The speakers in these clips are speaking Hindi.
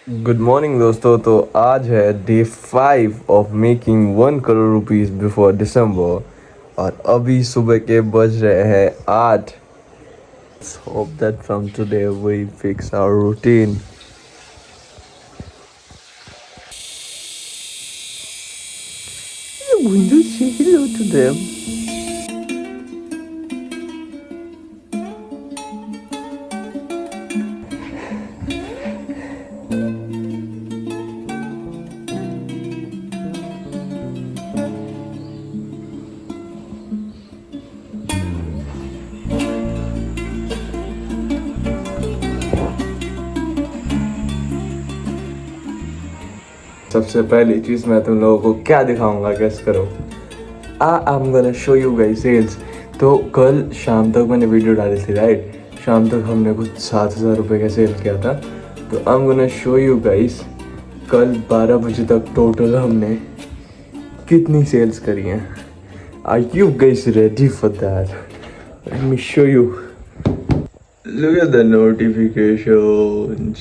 गुड मॉर्निंग दोस्तों। तो आज है day 5 of making 1 crore rupees before December और अभी सुबह के बज रहे हैं 8। Hope that from today we fix our routine. Will you say hello to them? सबसे पहली चीज़ मैं तुम लोगों को क्या दिखाऊंगा, गेस करो। I am gonna show you guys sales. तो कल शाम तक मैंने वीडियो डाली थी, राइट। शाम तक हमने कुछ 7,000 रुपये का सेल किया था। तो आई am gonna show you guys कल 12 बजे तक टोटल हमने कितनी सेल्स करी हैं। Are you guys ready for that? Let me show you. Look at the notifications.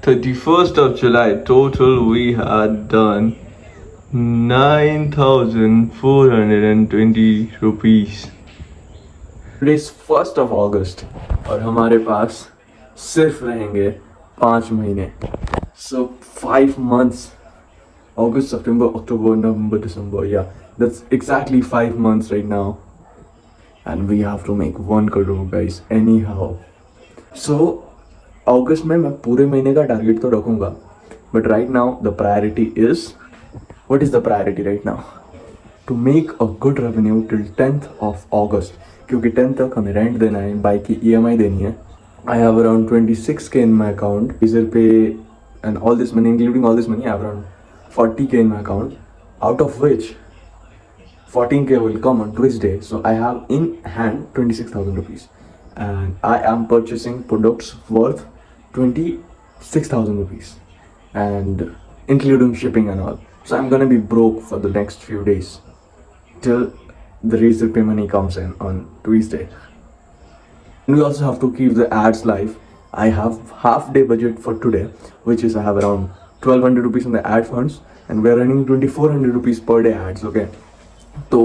31st of July, total we had done 9,420 rupees. Today is 1st of August और हमारे पास सिर्फ रहेंगे 5 महीने। So 5 months. August, September, October, November, December. Yeah, that's exactly 5 months right now. And we have to make 1 crore guys anyhow. So अगस्त में मैं पूरे महीने का टारगेट तो रखूंगा, but right now the priority is, what is the priority right now? To make a good revenue till 10th of August, क्योंकि 10th तक हमें रेंट देना है, बाइक की EMI देनी है। I have around 26K in my account, diesel पे and all this money, including all this money, I have around 40K in my account, out of which 14K will come on Tuesday. So I have in hand 26,000 rupees, and I am purchasing products worth 26,000 rupees, and including shipping and all. So I'm gonna be broke for the next few days till the Razor Pay money comes in on Tuesday. And we also have to keep the ads live. I have half day budget for today, which is I have around 1,200 rupees in the ad funds, and we're running 2,400 rupees per day ads. Okay, तो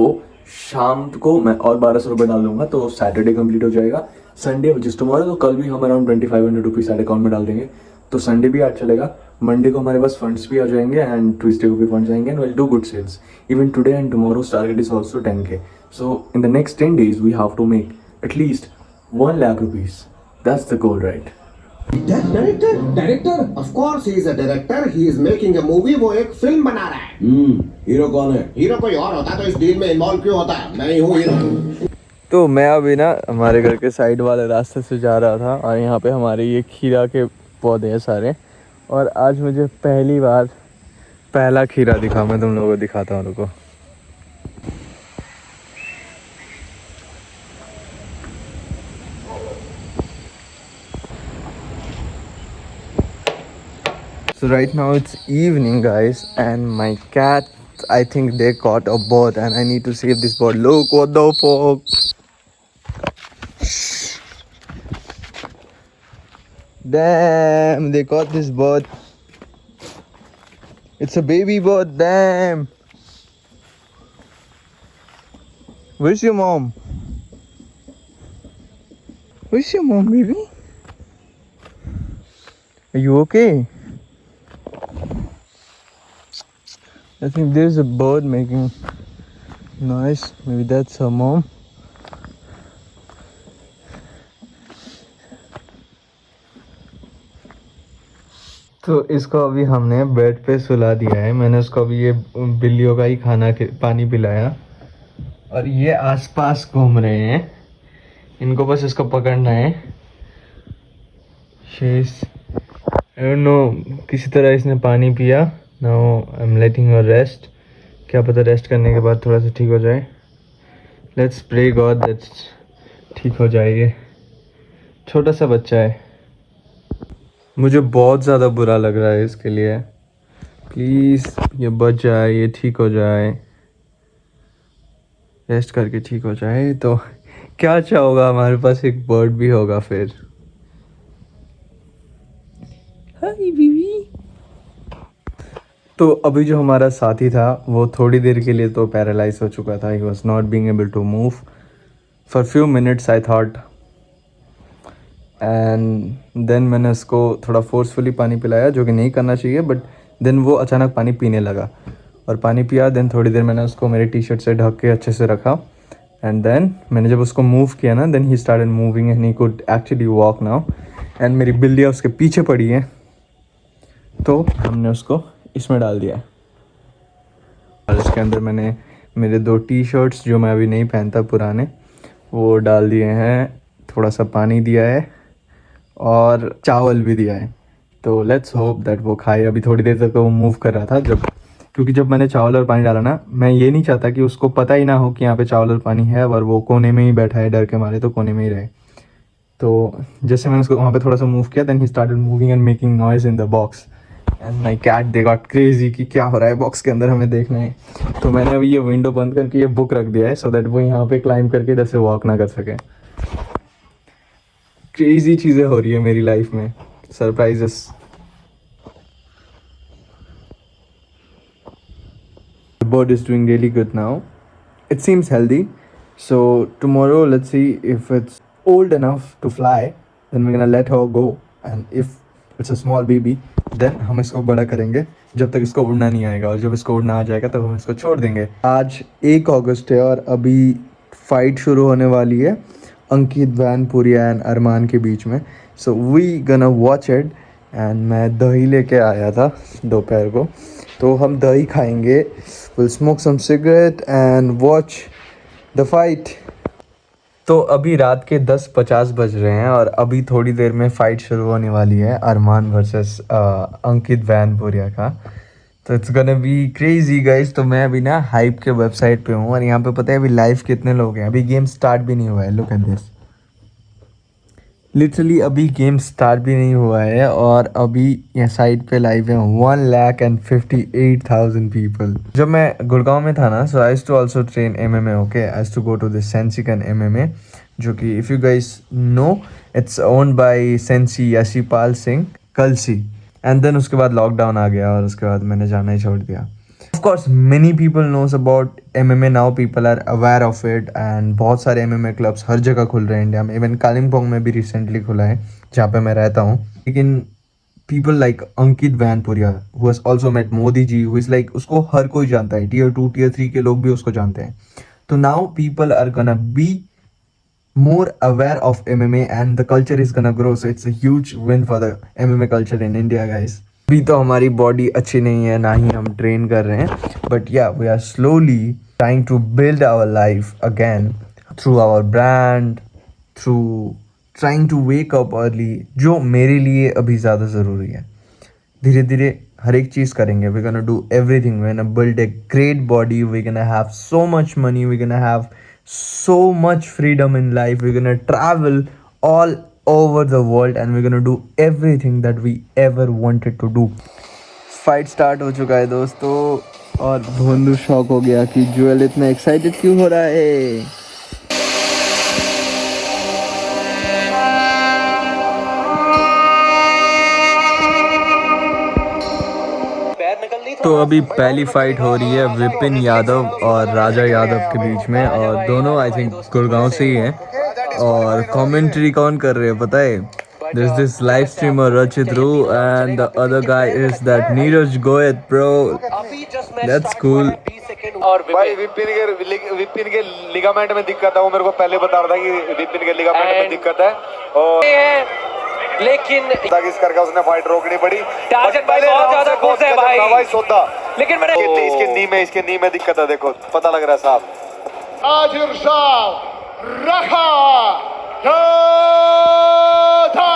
शाम को मैं और 1,200 रुपये डाल दूंगा, तो सैटरडे कंप्लीट हो जाएगा। संडे विच इज टुमारो, तो कल भी हम अराउंड 2,500 रुपीज़ एड अकाउंट में डाल देंगे, तो संडे भी आज चलेगा। मंडे को हमारे पास फंड्स भी आ जाएंगे एंड ट्यूसडे को भी फंड्स आएंगे, and will do good sales. Even today and tomorrow's target is also 10K। So in the next 10 days we have to make at least 1 lakh rupees. That's the goal, right? Director of course he is a director, he is making a movie, वो एक फिल्म बना रहा है। हीरो कौन है? हीरो कोई और होता तो इस डील में इन्वॉल्व क्यों होता? मैं ही हूँ हीरो। तो मैं अभी ना हमारे घर के साइड वाले रास्ते से जा रहा था, और यहाँ पे हमारे ये खीरा के पौधे हैं सारे, और आज मुझे पहली बार पहला खीरा दिखा। मैं तुम लोगों को दिखाता हूँ, रुको। So right now it's evening guys, and my cat, I think they caught a bird and I need to save this bird. Look what the fuck. Damn, they caught this bird. It's a baby bird, damn. Where's your mom? Where's your mom, baby? Are you okay? I think there's a bird making noise. Maybe that's her mom. तो इसको अभी हमने बेड पे सुला दिया है। मैंने उसको अभी ये बिल्लियों का ही पानी पिलाया, और ये आसपास घूम रहे हैं। इनको बस इसको पकड़ना है। आई डोंट नो, किसी तरह इसने पानी पिया। Now I am letting her rest. क्या पता रेस्ट करने के बाद थोड़ा सा ठीक हो जाए। लेट्स प्रे गॉड दैट्स ठीक हो जाए। ये छोटा सा बच्चा है, मुझे बहुत ज़्यादा बुरा लग रहा है इसके लिए। प्लीज़ ये बच जाए, ये ठीक हो जाए। रेस्ट करके ठीक हो जाए तो क्या अच्छा होगा, हमारे पास एक बर्ड भी होगा फिर। हाय बीबी। तो अभी जो हमारा साथी था वो थोड़ी देर के लिए तो पैरालाइज हो चुका था, he was not being able to move for few minutes I thought, and then मैंने उसको थोड़ा फोर्सफुली पानी पिलाया, जो कि नहीं करना चाहिए, बट देन वो अचानक पानी पीने लगा और पानी पिया। देन थोड़ी देर मैंने उसको मेरे टी शर्ट से ढक के अच्छे से रखा, एंड देन मैंने जब उसको मूव किया ना, then he started moving and he could actually walk now. And मेरी बिल्लियाँ उसके पीछे पड़ी हैं, तो हमने उसको इसमें डाल दिया है। और इसके अंदर मैंने मेरे 2 टी शर्ट्स जो मैं अभी नहीं पहनता पुराने, वो डाल दिए हैं, थोड़ा सा पानी दिया है और चावल भी दिया है। तो लेट्स होप दैट वो खाए। अभी थोड़ी देर तक वो मूव कर रहा था, क्योंकि जब मैंने चावल और पानी डाला ना, मैं ये नहीं चाहता कि उसको पता ही ना हो कि यहाँ पे चावल और पानी है और वो कोने में ही बैठा है डर के मारे, तो कोने में ही रहे। तो जैसे मैंने उसको वहाँ पे थोड़ा सा मूव किया, then he started moving and making noise in the box, and my cat they got crazy कि क्या हो रहा है बॉक्स के अंदर, हमें देखना है। तो मैंने अभी ये विंडो बंद करके ये बुक रख दिया है, सो दैट वो यहाँ पे क्लाइंब करके इधर से वॉक ना कर सके। क्रेजी चीज़ें हो रही है मेरी लाइफ में, surprises. The bird is doing really good now. It seems healthy. So tomorrow, let's see if it's old enough to fly. Then we're gonna let her go. And if it's a small baby, then हम इसको बड़ा करेंगे जब तक इसको उड़ना नहीं आएगा, और जब इसको उड़ना आ जाएगा तब हम इसको छोड़ देंगे। आज 1 अगस्त है और अभी फाइट शुरू होने वाली है अंकित वैनपुरिया एंड अरमान के बीच में। So we gonna watch it. And मैं दही लेके आया था दोपहर को, तो हम दही खाएंगे, will smoke some cigarette and watch the fight. तो अभी रात के 10:50 बज रहे हैं और अभी थोड़ी देर में फ़ाइट शुरू होने वाली है अरमान वर्सेस अंकित वैनपुरिया का। तो it's gonna be crazy guys. तो मैं अभी ना हाइप के वेबसाइट पे हूँ और यहाँ पे पता है अभी लाइव कितने लोग हैं। अभी गेम स्टार्ट भी नहीं हुआ है, लुक एट दिस, लिटरली अभी गेम स्टार्ट भी नहीं हुआ है और अभी यहाँ साइट पे लाइव है 1,58,000 पीपल। जब मैं गुड़गांव में था ना, so I too also train MMA, okay, I too go to this सेंसिकन MMA, जो कि if you guys know it's owned by sensei Yashpal Singh Kalsi. And then उसके बाद लॉकडाउन आ गया और उसके बाद मैंने जाना ही छोड़ दिया। Of course, many people knows about MMA now. People are aware of it, and बहुत सारे MMA क्लब्स हर जगह खुल रहे हैं इंडिया में। इवन कालिम्पोंग में भी रिसेंटली खुला है जहाँ पे मैं रहता हूँ। लेकिन people like Ankit वैनपुरिया who has also met Modi ji, who is like, उसको हर कोई जानता है, Tier 2 Tier 3 के लोग भी उसको जानते हैं। तो now people are gonna be more aware of MMA and the culture is gonna grow. So it's a huge win for the MMA culture in India, guys. अभी तो हमारी बॉडी अच्छी नहीं है, ना ही हम ट्रेन कर रहे हैं, but yeah we are slowly trying to build our life again through our brand, through trying to wake up early, जो मेरे लिए अभी ज़्यादा ज़रूरी है। धीरे धीरे हर एक चीज़ करेंगे, we gonna do everything, we gonna build a great body, we gonna have so much money, we gonna have so much freedom in life, we're gonna travel all over the world and we're gonna do everything that we ever wanted to do. Fight start हो चुका है दोस्तों और भोंदू शॉक हो गया कि जुएल इतना एक्साइटेड क्यों हो रहा है। तो अभी पहली फाइट हो रही है विपिन यादव और राजा यादव के बीच में, और दोनों आई थिंक गुड़गांव से ही हैं। और कमेंट्री कौन कर रहे हैं पता है? There's this live streamer Rachit Ru and the other guy is that Neeraj Goyat, bro. That's cool. और भाई विपिन के लिगामेंट में दिक्कत है, वो मेरे को पहले बता रहा था कि विपिन के लिगामेंट में दिक्कत है, और लेकिन इस करके उसने फाइट रोकनी पड़ी। टार्गेट भाई बहुत ज्यादा खुश है भाई सोदा, लेकिन मैंने इसके नी में दिक्कत है, देखो पता लग रहा है साहब। आजिर शाह रखा योद्धा।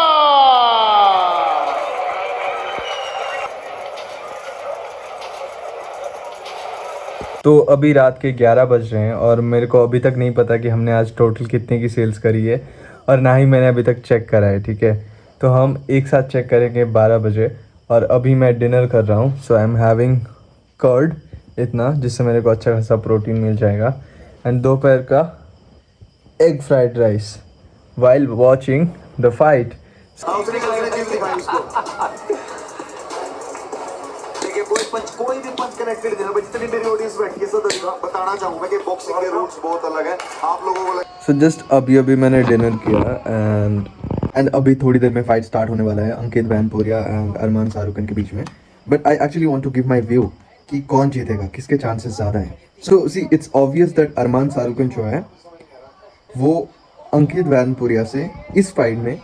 तो अभी रात के 11 बज रहे हैं और मेरे को अभी तक नहीं पता कि हमने आज टोटल कितने की सेल्स करी है, और ना ही मैंने अभी तक चेक करा है, ठीक है। तो हम एक साथ चेक करेंगे 12 बजे। और अभी मैं डिनर कर रहा हूँ, सो आई एम हैविंग कर्ड इतना, जिससे मेरे को अच्छा खासा प्रोटीन मिल जाएगा। एंड दोपहर का egg fried rice while watching the fight. देखिए कोई भी पंच कनेक्टेड नहीं है, जितनी मेरी ऑडियंस बैठी है सब बताना चाहूंगा कि बॉक्सिंग के रूल्स बहुत अलग है आप लोगों को। So just अभी मैंने डिनर किया एंड अभी थोड़ी देर में फाइट स्टार्ट होने वाला है अंकित वैनपुरिया एंड अरमान शाहरुखन के बीच में. But I actually want to give my view कि कौन जीतेगा, किसके चांसेस ज़्यादा हैं. So see it's obvious that Armaan Shahrukhan जो है वो अंकित वैनपुरिया से इस फाइट में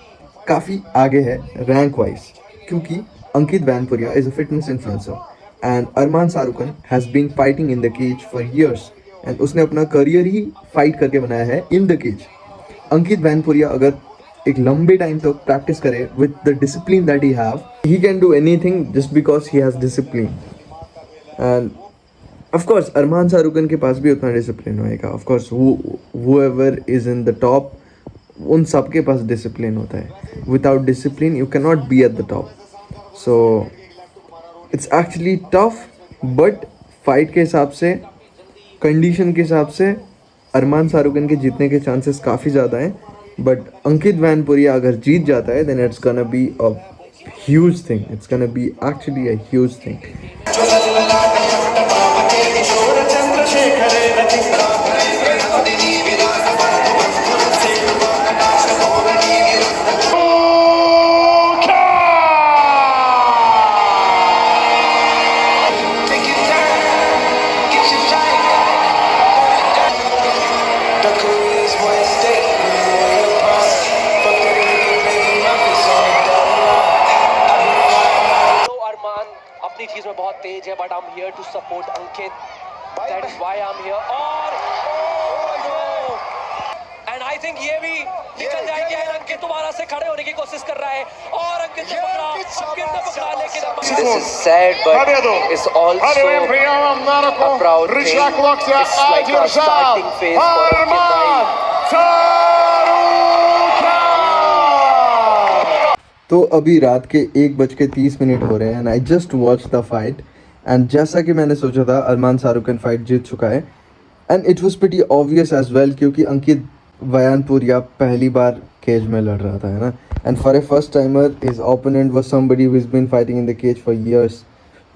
काफ़ी आगे है रैंक वाइज, क्योंकि Ankit Baiyanpuria is a fitness influencer and Arman Shahrukhan has been fighting in the cage for years and उसने अपना करियर ही फाइट करके बनाया है इन द केज. अंकित वैनपुरिया अगर एक लंबे टाइम तक प्रैक्टिस करे with the discipline that he can do anything just because he has discipline. And of course Arman Shahrukhan के पास भी उतना डिसिप्लिन होएगा. Of course whoever is in the top उन सब के पास डिसिप्लिन होता है. Without discipline you can not be at the top. So it's actually tough, but fight के हिसाब से, कंडीशन के हिसाब से अरमान शाहरुखन के जीतने के चांसेस काफ़ी ज़्यादा हैं. बट अंकित वैनपुरिया अगर जीत जाता है then it's gonna be a huge thing. It's gonna be actually a huge thing. अपनी चीज में बहुत तेज है, but I am here to support Ankit. That is why I am here. और एंड आई थिंक ये भी निकल जाएगी. अंकित दोबारा से खड़े होने की कोशिश कर रहा है और अंकित ने पकड़ा लेकिन this is sad but it's also a proud thing. It's like a starting phase for Ankit. तो अभी रात के 1:30 हो रहे हैं and I just watch the fight. And जैसा कि मैंने सोचा था अरमान शाहरुखन फाइट जीत चुका है and it was pretty obvious as well, क्योंकि अंकित वैनपुरिया पहली बार केज में लड़ रहा था, है ना. And for a first timer his opponent was somebody who has been fighting in the cage for years.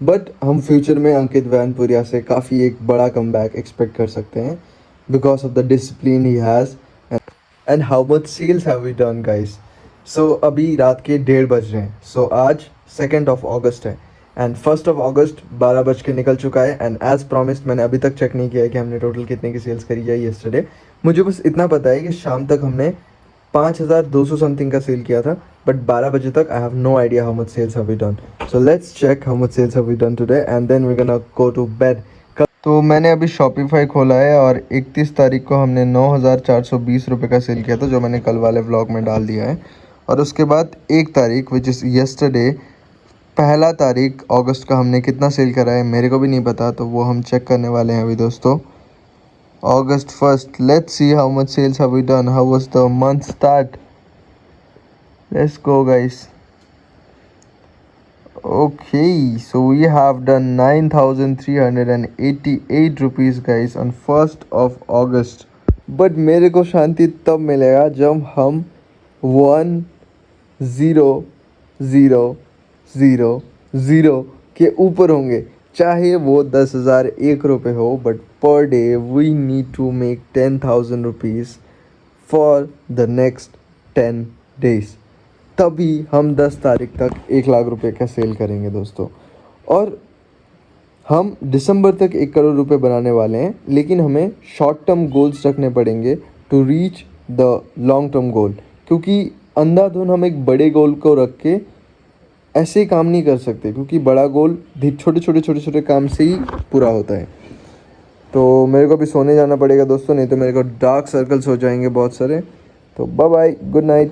But हम फ्यूचर में अंकित वैनपुरिया से काफ़ी एक बड़ा कमबैक एक्सपेक्ट कर सकते हैं because of the discipline he has and how much sales have we done guys. So अभी रात के 1:30 बज रहे हैं. सो आज 2 अगस्त है एंड 1 अगस्त 12 बज के निकल चुका है. एंड एज प्रॉमिस्ड मैंने अभी तक चेक नहीं किया है कि हमने टोटल कितने की सेल्स करी है येस्टरडे. मुझे बस इतना पता है कि शाम तक हमने 5200 समथिंग का सेल किया था, बट 12 बजे तक I have no idea how much sales have we done. So let's check how much sales have we done today and then we gonna go to bed. तो मैंने अभी शॉपिफाई खोला है और 31 तारीख को हमने 9420 रुपये का सेल किया था, जो मैंने कल वाले व्लॉग में डाल दिया है. और उसके बाद 1 तारीख विच इज़ येस्टरडे, 1 तारीख अगस्त का हमने कितना सेल करा है मेरे को भी नहीं पता, तो वो हम चेक करने वाले हैं अभी दोस्तों. August 1st, let's see how much sales have we done. How was the month start? Let's go guys. Okay, so we have done 9388 rupees guys on 1st of August. But मेरे को शांति तब मिलेगा जब हम 1000 के ऊपर होंगे, चाहे वो 10,001 रुपये हो. But per day we need to make 10,000 rupees for the next 10 days. तभी हम 10 तारीख तक 1 लाख रुपए का सेल करेंगे दोस्तों. और हम दिसंबर तक 1 करोड़ रुपए बनाने वाले हैं, लेकिन हमें शॉर्ट टर्म गोल्स रखने पड़ेंगे to reach the long term goal. क्योंकि अंधाधुन हम एक बड़े गोल को रख के ऐसे काम नहीं कर सकते, क्योंकि बड़ा गोल छोटे काम से ही पूरा होता है. तो मेरे को भी सोने जाना पड़ेगा दोस्तों, नहीं तो मेरे को डार्क सर्कल्स हो जाएंगे बहुत सारे. तो बाय बाय, गुड नाइट.